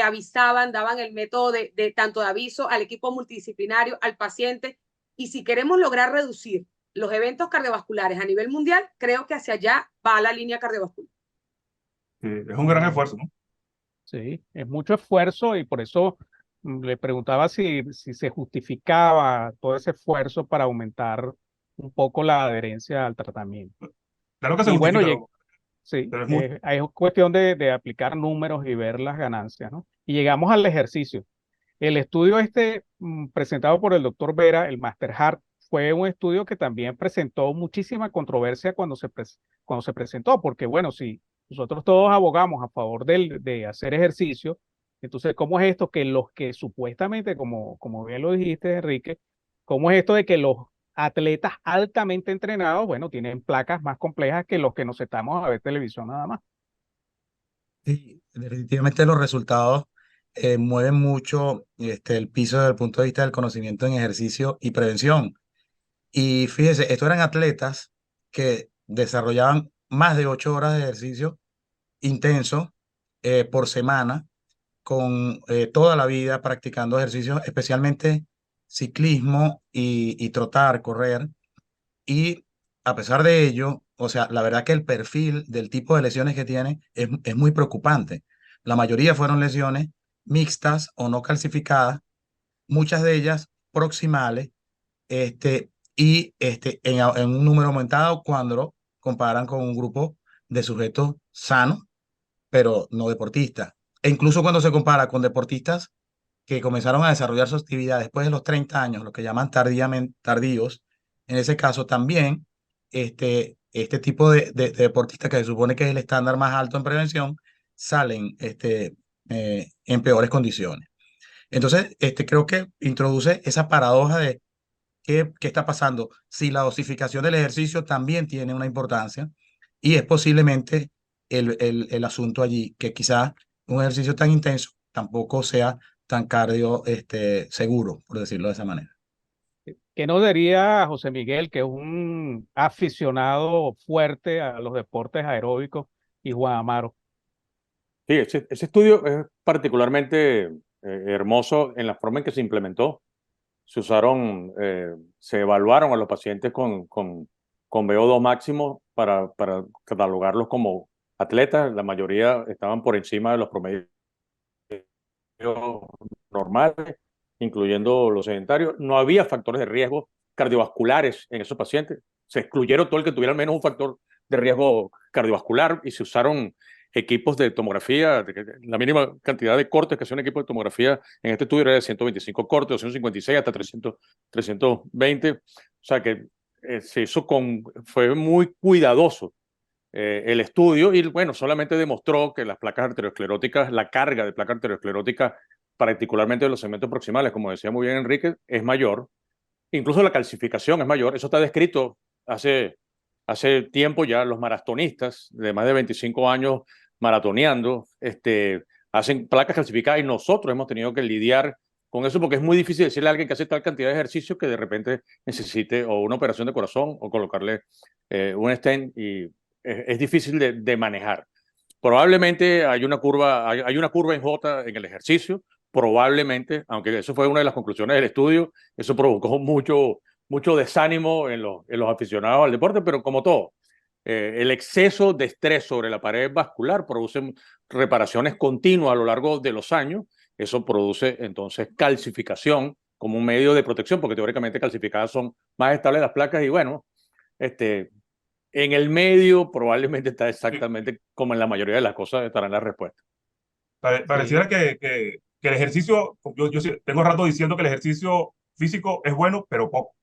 avisaban, daban el método de tanto de aviso al equipo multidisciplinario, al paciente, y si queremos lograr reducir los eventos cardiovasculares a nivel mundial, creo que hacia allá va la línea cardiovascular. Es un gran esfuerzo, ¿no? Sí, es mucho esfuerzo y por eso le preguntaba si se justificaba todo ese esfuerzo para aumentar un poco la adherencia al tratamiento. Claro que se Y bueno, justifica, sí, pero es mucho. es cuestión de aplicar números y ver las ganancias, ¿no? Y llegamos al ejercicio. El estudio presentado por el doctor Vera, el Master Heart, fue un estudio que también presentó muchísima controversia cuando se presentó, porque bueno, si nosotros todos abogamos a favor de hacer ejercicio, entonces, ¿cómo es esto que los que supuestamente, como bien lo dijiste, Enrique, cómo es esto de que los atletas altamente entrenados, bueno, tienen placas más complejas que los que nos sentamos a ver televisión nada más? Sí, definitivamente los resultados mueven mucho el piso desde el punto de vista del conocimiento en ejercicio y prevención. Y fíjese, estos eran atletas que desarrollaban más de 8 horas de ejercicio intenso por semana, con toda la vida practicando ejercicios, especialmente ciclismo y trotar, correr. Y a pesar de ello, o sea, la verdad que el perfil del tipo de lesiones que tiene es muy preocupante. La mayoría fueron lesiones mixtas o no calcificadas, muchas de ellas proximales, en un número aumentado cuando lo comparan con un grupo de sujetos sanos, pero no deportistas. E incluso cuando se compara con deportistas que comenzaron a desarrollar su actividad después de los 30 años, lo que llaman tardíos, en ese caso también, este tipo de deportistas que se supone que es el estándar más alto en prevención, salen en peores condiciones. Entonces, creo que introduce esa paradoja de qué está pasando. Si la dosificación del ejercicio también tiene una importancia y es posiblemente el asunto allí, que quizás un ejercicio tan intenso tampoco sea tan cardio seguro, por decirlo de esa manera. ¿Qué nos diría José Miguel, que es un aficionado fuerte a los deportes aeróbicos, y Juan Amaro? Sí, ese estudio es particularmente hermoso en la forma en que se implementó. Se evaluaron a los pacientes con VO2 máximo para catalogarlos como atletas. La mayoría estaban por encima de los promedios normales, incluyendo los sedentarios. No había factores de riesgo cardiovasculares en esos pacientes. Se excluyeron todo el que tuviera al menos un factor de riesgo cardiovascular y se usaron equipos de tomografía, la mínima cantidad de cortes que hacía un equipo de tomografía en este estudio era de 125 cortes, 256 hasta 320. O sea que se hizo fue muy cuidadoso el estudio y bueno, solamente demostró que las placas arterioscleróticas, la carga de placa arteriosclerótica, particularmente de los segmentos proximales, como decía muy bien Enrique, es mayor. Incluso la calcificación es mayor. Eso está descrito hace tiempo ya. Los maratonistas de más de 25 años maratoneando hacen placas calcificadas y nosotros hemos tenido que lidiar con eso porque es muy difícil decirle a alguien que hace tal cantidad de ejercicio que de repente necesite o una operación de corazón o colocarle un stent y es difícil de manejar. Probablemente hay una curva en J en el ejercicio, probablemente, aunque eso fue una de las conclusiones del estudio, eso provocó mucho desánimo en los aficionados al deporte, pero como todo, el exceso de estrés sobre la pared vascular produce reparaciones continuas a lo largo de los años, eso produce entonces calcificación como un medio de protección, porque teóricamente calcificadas son más estables las placas y bueno, en el medio probablemente está exactamente como en la mayoría de las cosas estarán las respuestas. Pareciera que el ejercicio, yo tengo rato diciendo que el ejercicio físico es bueno, pero poco.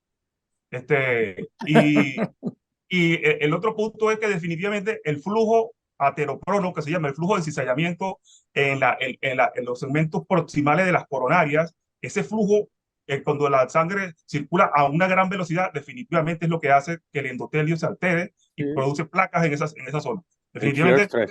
El otro punto es que definitivamente el flujo ateroprono, que se llama el flujo de cizallamiento en los segmentos proximales de las coronarias, ese flujo, cuando la sangre circula a una gran velocidad, definitivamente es lo que hace que el endotelio se altere y produce placas en esa zona. Definitivamente.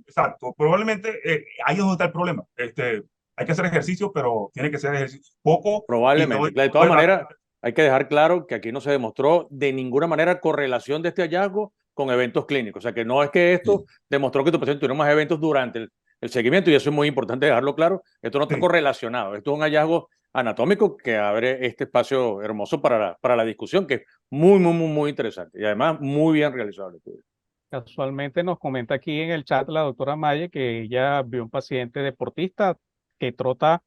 Exacto, probablemente ahí es donde está el problema. Hay que hacer ejercicio, pero tiene que ser ejercicio poco. Probablemente. De todas maneras, hay que dejar claro que aquí no se demostró de ninguna manera correlación de este hallazgo con eventos clínicos. O sea, que no es que esto demostró que tu paciente tuviera más eventos durante el seguimiento, y eso es muy importante dejarlo claro. Esto no está correlacionado. Esto es un hallazgo anatómico que abre este espacio hermoso para la discusión, que es muy interesante y además muy bien realizado el estudio. Casualmente nos comenta aquí en el chat la doctora Maye que ella vio un paciente deportista que trota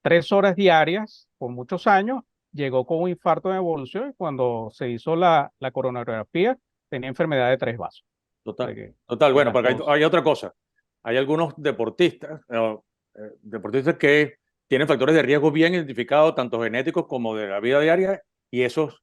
3 horas diarias por muchos años, llegó con un infarto de evolución y cuando se hizo la coronariografía tenía enfermedad de 3 vasos. Total. Bueno, porque hay otra cosa. Hay algunos deportistas que tienen factores de riesgo bien identificados, tanto genéticos como de la vida diaria, y esos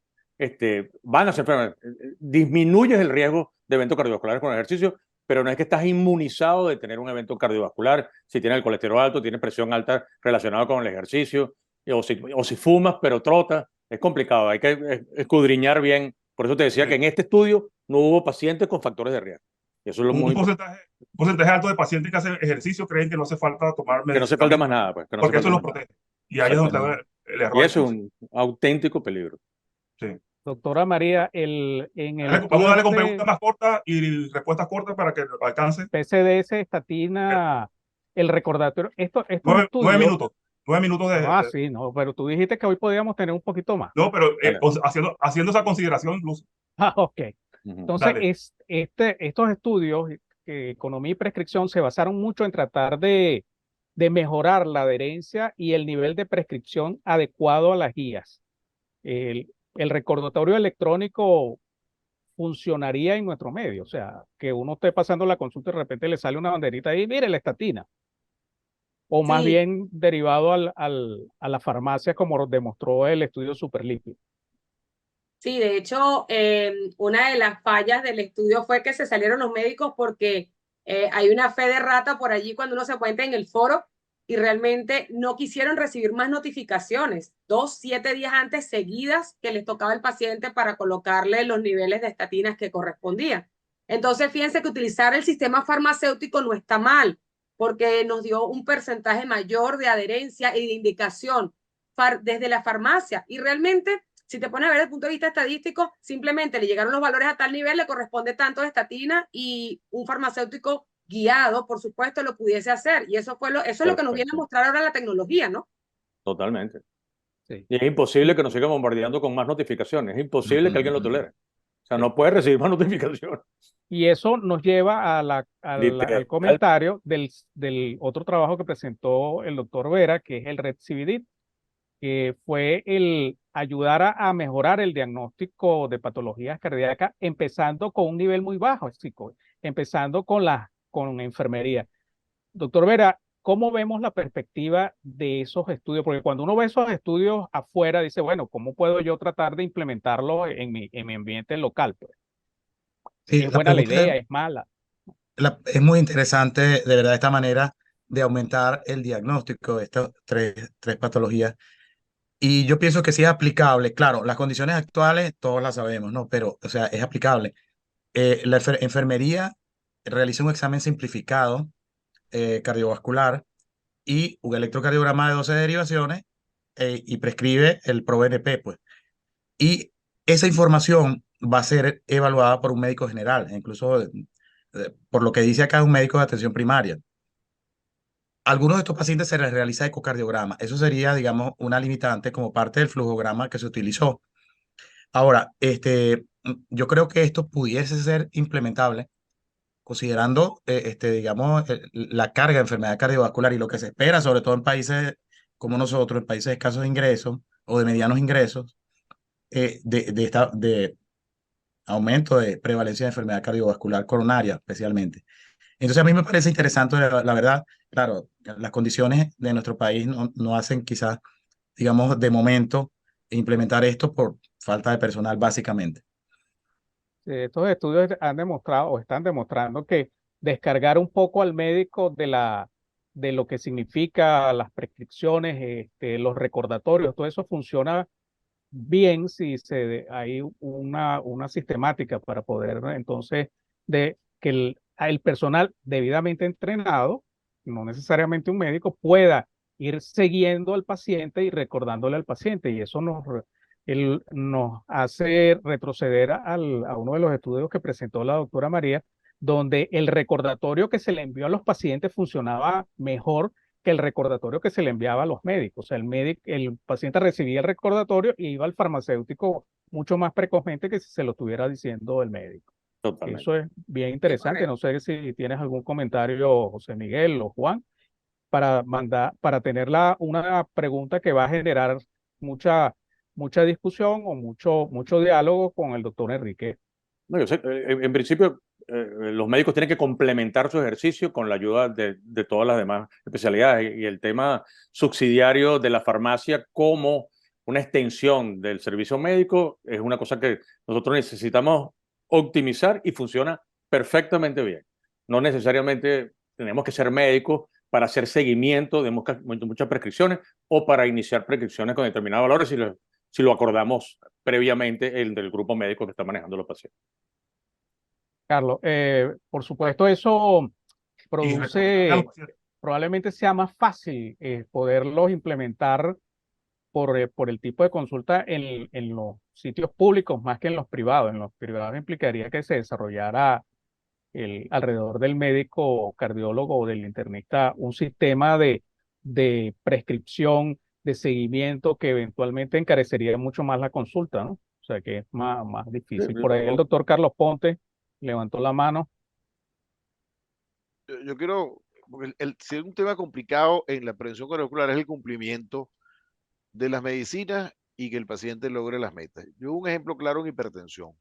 van a ser enfermedades. Disminuyes el riesgo de eventos cardiovasculares con el ejercicio, pero no es que estás inmunizado de tener un evento cardiovascular si tienes el colesterol alto, tienes presión alta relacionada con el ejercicio, o si fumas pero trotas. Es complicado, hay que escudriñar bien. Por eso te decía que en este estudio no hubo pacientes con factores de riesgo. Eso es lo muy importante. Un porcentaje alto de pacientes que hacen ejercicio creen que no hace falta tomar medicamentos. Que no se falta más nada, pues. Porque eso los protege. Y ahí es donde está el error. Y eso es un auténtico peligro. Sí. Doctora María, vamos a darle con preguntas más cortas y respuestas cortas para que alcance. PCDS, estatina, el recordatorio. Esto 9 minutos. 9 minutos de. Sí, no, pero tú dijiste que hoy podíamos tener un poquito más. No, pero haciendo esa consideración incluso. Ok. Entonces, estos estudios, economía y prescripción, se basaron mucho en tratar de mejorar la adherencia y el nivel de prescripción adecuado a las guías. El recordatorio electrónico funcionaría en nuestro medio, o sea, que uno esté pasando la consulta y de repente le sale una banderita ahí, mire, la estatina. O más bien derivado a la farmacia, como demostró el estudio Superlipid. Sí, de hecho, una de las fallas del estudio fue que se salieron los médicos porque hay una fe de rata por allí cuando uno se cuenta en el foro y realmente no quisieron recibir más notificaciones 7 días antes seguidas que les tocaba al paciente para colocarle los niveles de estatinas que correspondían. Entonces, fíjense que utilizar el sistema farmacéutico no está mal porque nos dio un porcentaje mayor de adherencia y de indicación desde la farmacia y realmente si te pones a ver desde el punto de vista estadístico, simplemente le llegaron los valores a tal nivel, le corresponde tanto de estatina y un farmacéutico guiado, por supuesto, lo pudiese hacer. Y eso es lo que nos viene a mostrar ahora la tecnología, ¿no? Totalmente. Sí. Y es imposible que nos sigan bombardeando con más notificaciones. Es imposible que alguien lo tolere. O sea, no puede recibir más notificaciones. Y eso nos lleva al comentario del otro trabajo que presentó el doctor Vera, que es el RED-CVD, que fue el ayudar a mejorar el diagnóstico de patologías cardíacas, empezando con un nivel muy bajo. empezando con enfermería. Doctor Vera, ¿cómo vemos la perspectiva de esos estudios? Porque cuando uno ve esos estudios afuera, dice, bueno, ¿cómo puedo yo tratar de implementarlo en mi ambiente local? Pues, Sí, ¿es la buena la pregunta idea? ¿Es mala? es muy interesante, de verdad, esta manera de aumentar el diagnóstico de estas tres patologías. Y yo pienso que sí es aplicable. Claro, las condiciones actuales todos las sabemos, ¿no? Pero, o sea, es aplicable. La enfermería realiza un examen simplificado cardiovascular y un electrocardiograma de 12 derivaciones y prescribe el ProBNP, pues. Y esa información va a ser evaluada por un médico general, incluso por lo que dice acá, un médico de atención primaria. Algunos de estos pacientes se les realiza ecocardiograma. Eso sería, digamos, una limitante como parte del flujograma que se utilizó. Ahora, yo creo que esto pudiese ser implementable considerando, digamos, la carga de enfermedad cardiovascular y lo que se espera, sobre todo en países como nosotros, en países de escasos ingresos o de medianos ingresos, de aumento de prevalencia de enfermedad cardiovascular coronaria, especialmente. Entonces, a mí me parece interesante, la verdad, claro, las condiciones de nuestro país no hacen quizás, digamos, de momento implementar esto por falta de personal, básicamente. Estos estudios han demostrado o están demostrando que descargar un poco al médico de lo que significa las prescripciones, los recordatorios, todo eso funciona bien si hay una sistemática para poder, ¿no? Entonces, de que el personal debidamente entrenado, no necesariamente un médico, pueda ir siguiendo al paciente y recordándole al paciente. Y eso nos hace retroceder a uno de los estudios que presentó la doctora María, donde el recordatorio que se le envió a los pacientes funcionaba mejor que el recordatorio que se le enviaba a los médicos. O sea, el paciente recibía el recordatorio y iba al farmacéutico mucho más precozmente que si se lo estuviera diciendo el médico. Totalmente. Eso es bien Sí, interesante. No correcto. sé si tienes algún comentario, José Miguel o Juan, para tener una pregunta que va a generar mucha discusión o mucho diálogo con el doctor Enrique. No, yo sé, en principio, los médicos tienen que complementar su ejercicio con la ayuda de todas las demás especialidades y el tema subsidiario de la farmacia como una extensión del servicio médico es una cosa que nosotros necesitamos optimizar y funciona perfectamente bien. No necesariamente tenemos que ser médicos para hacer seguimiento de muchas prescripciones o para iniciar prescripciones con determinados valores si lo acordamos previamente el del grupo médico que está manejando los pacientes. Carlos, por supuesto, eso Y recomendarle a los produce, pacientes. probablemente sea más fácil poderlos implementar por el tipo de consulta en los sitios públicos más que en los privados. En los privados implicaría que se desarrollara alrededor del médico cardiólogo o del internista un sistema de prescripción, de seguimiento que eventualmente encarecería mucho más la consulta, ¿no? O sea que es más difícil. Por ahí el doctor Carlos Ponte levantó la mano. Yo quiero, porque si hay un tema complicado en la prevención cardiovascular es el cumplimiento de las medicinas y que el paciente logre las metas. Yo un ejemplo claro en hipertensión.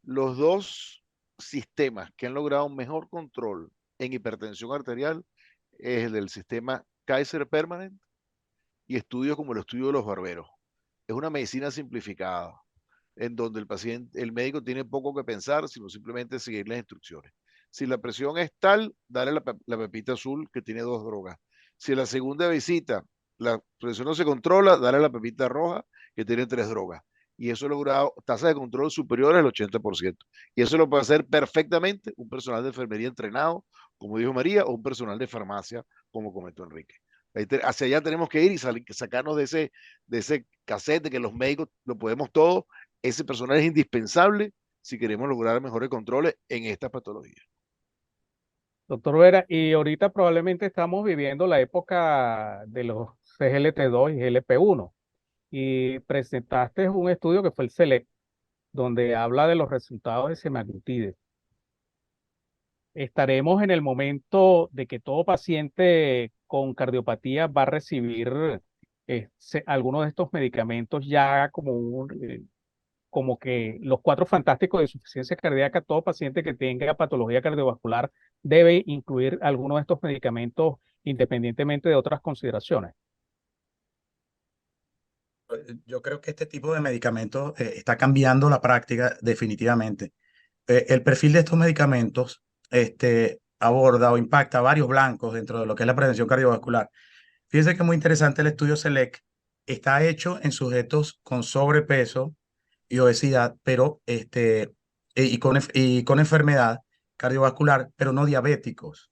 Los dos sistemas que han logrado un mejor control en hipertensión arterial es el del sistema Kaiser Permanente y estudios como el estudio de los barberos. Es una medicina simplificada, en donde el médico tiene poco que pensar, sino simplemente seguir las instrucciones. Si la presión es tal, dale la pepita azul que tiene 2 drogas. Si en la segunda visita la presión no se controla, dale la pepita roja que tiene 3 drogas. Y eso ha logrado tasas de control superiores al 80%. Y eso lo puede hacer perfectamente un personal de enfermería entrenado, como dijo María, o un personal de farmacia, como comentó Enrique. Hacia allá tenemos que ir y sacarnos de ese cassette de que los médicos lo podemos todo. Ese personal es indispensable si queremos lograr mejores controles en estas patologías. Doctor Vera, y ahorita probablemente estamos viviendo la época de los CGLT2 y GLP1 y presentaste un estudio que fue el SELECT, donde habla de los resultados de semaglutide. Estaremos en el momento de que todo paciente con cardiopatía va a recibir algunos de estos medicamentos ya como que los 4 fantásticos de insuficiencia cardíaca, todo paciente que tenga patología cardiovascular debe incluir alguno de estos medicamentos independientemente de otras consideraciones. Yo creo que este tipo de medicamentos está cambiando la práctica definitivamente. El perfil de estos medicamentos aborda o impacta varios blancos dentro de lo que es la prevención cardiovascular. Fíjense que es muy interesante el estudio SELECT. Está hecho en sujetos con sobrepeso y obesidad, pero y con enfermedad cardiovascular, pero no diabéticos.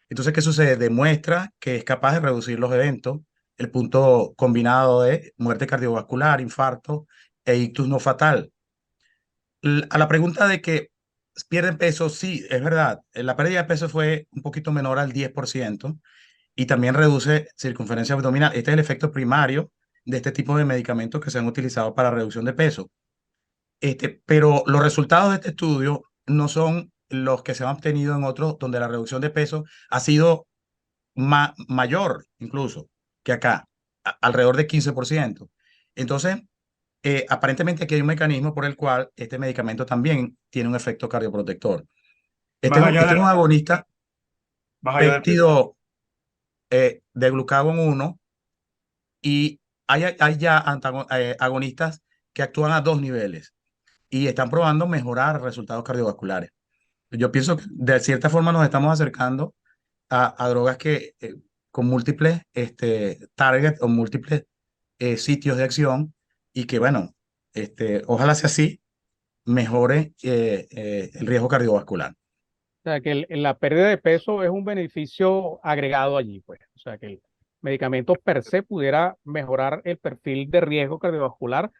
Entonces, ¿qué sucede? Demuestra que es capaz de reducir los eventos, el punto combinado de muerte cardiovascular, infarto e ictus no fatal. A la pregunta de que pierden peso, sí, es verdad. La pérdida de peso fue un poquito menor al 10% y también reduce circunferencia abdominal. Este es el efecto primario de este tipo de medicamentos que se han utilizado para reducción de peso. Pero los resultados de este estudio no son los que se han obtenido en otros donde la reducción de peso ha sido mayor incluso que acá, alrededor de 15%. Entonces, aparentemente aquí hay un mecanismo por el cual este medicamento también tiene un efecto cardioprotector. Este, Más es, allá este es del, un agonista más allá del peso. péptido de glucagón 1 y hay ya agonistas que actúan a 2 niveles y están probando mejorar resultados cardiovasculares. Yo pienso que de cierta forma nos estamos acercando a drogas que con múltiples targets o múltiples sitios de acción y que, bueno, ojalá sea así, mejore el riesgo cardiovascular. O sea, que la pérdida de peso es un beneficio agregado allí, pues. O sea, que el medicamento per se pudiera mejorar el perfil de riesgo cardiovascular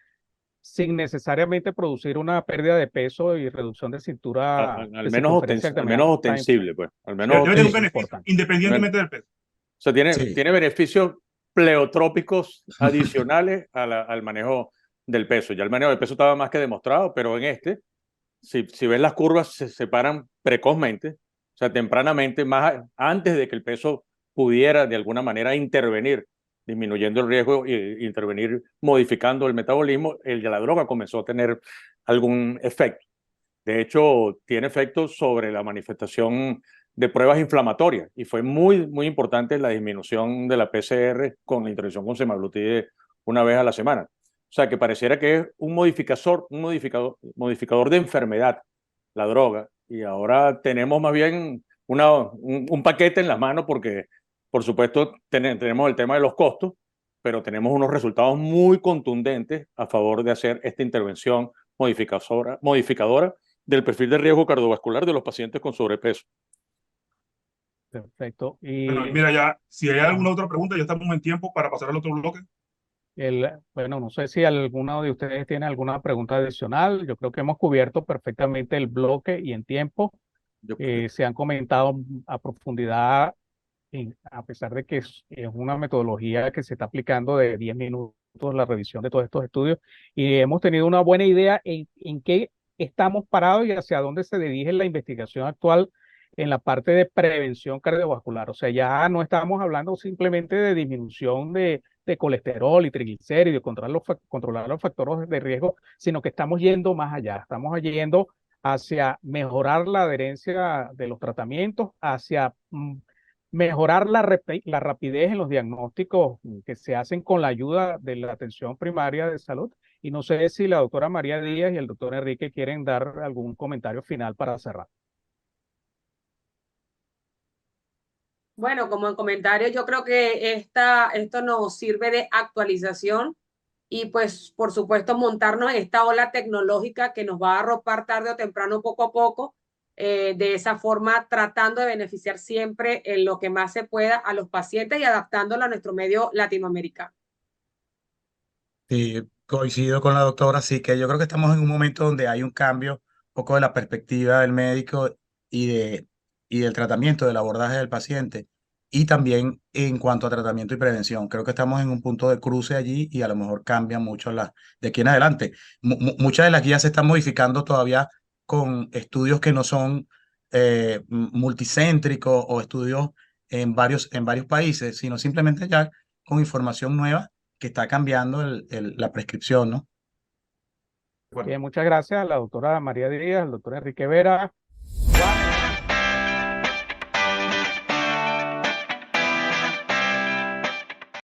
sin necesariamente producir una pérdida de peso y reducción de cintura, Al de menos, circunferencia al menos abdominal. ostensible, pues. Al menos Debe tener un ostensible. beneficio independientemente del peso. O sea, Sí. tiene beneficios pleotrópicos adicionales al manejo del peso. Ya el manejo del peso estaba más que demostrado, pero en si ves las curvas, se separan precozmente, o sea, tempranamente, antes de que el peso pudiera de alguna manera intervenir, disminuyendo el riesgo e intervenir modificando el metabolismo, la droga comenzó a tener algún efecto. De hecho, tiene efectos sobre la manifestación de pruebas inflamatorias y fue muy importante la disminución de la PCR con la intervención con semaglutide una vez a la semana. O sea, que pareciera que es un modificador de enfermedad, la droga, y ahora tenemos más bien un paquete en las manos porque, por supuesto, tenemos el tema de los costos, pero tenemos unos resultados muy contundentes a favor de hacer esta intervención modificadora del perfil de riesgo cardiovascular de los pacientes con sobrepeso. Perfecto. Bueno, Y mira, ya, si hay alguna otra pregunta, ya estamos en tiempo para pasar al otro bloque. bueno, no sé si alguno de ustedes tiene alguna pregunta adicional. Yo creo que hemos cubierto perfectamente el bloque y en tiempo. Se han comentado a profundidad, a pesar de que es una metodología que se está aplicando de 10 minutos la revisión de todos estos estudios, y hemos tenido una buena idea en qué estamos parados y hacia dónde se dirige la investigación actual en la parte de prevención cardiovascular. O sea, ya no estamos hablando simplemente de disminución de colesterol y triglicéridos, controlar los factores de riesgo, sino que estamos yendo más allá, estamos yendo hacia mejorar la adherencia de los tratamientos, hacia mejorar la rapidez en los diagnósticos que se hacen con la ayuda de la atención primaria de salud. Y no sé si la doctora María Díaz y el doctor Enrique quieren dar algún comentario final para cerrar. Bueno, como en comentario, yo creo que esto nos sirve de actualización y pues por supuesto montarnos en esta ola tecnológica que nos va a arropar tarde o temprano, poco a poco, de esa forma tratando de beneficiar siempre en lo que más se pueda a los pacientes y adaptándolo a nuestro medio latinoamericano. Sí, coincido con la doctora, sí que yo creo que estamos en un momento donde hay un cambio un poco de la perspectiva del médico y del tratamiento, del abordaje del paciente, y también en cuanto a tratamiento y prevención. Creo que estamos en un punto de cruce allí y a lo mejor cambian mucho de aquí en adelante. Muchas de las guías se están modificando todavía con estudios que no son multicéntricos o estudios en varios países, sino simplemente ya con información nueva que está cambiando la prescripción, ¿no? Bueno. Bien, muchas gracias a la doctora María Díaz, al doctor Enrique Vera. Juan,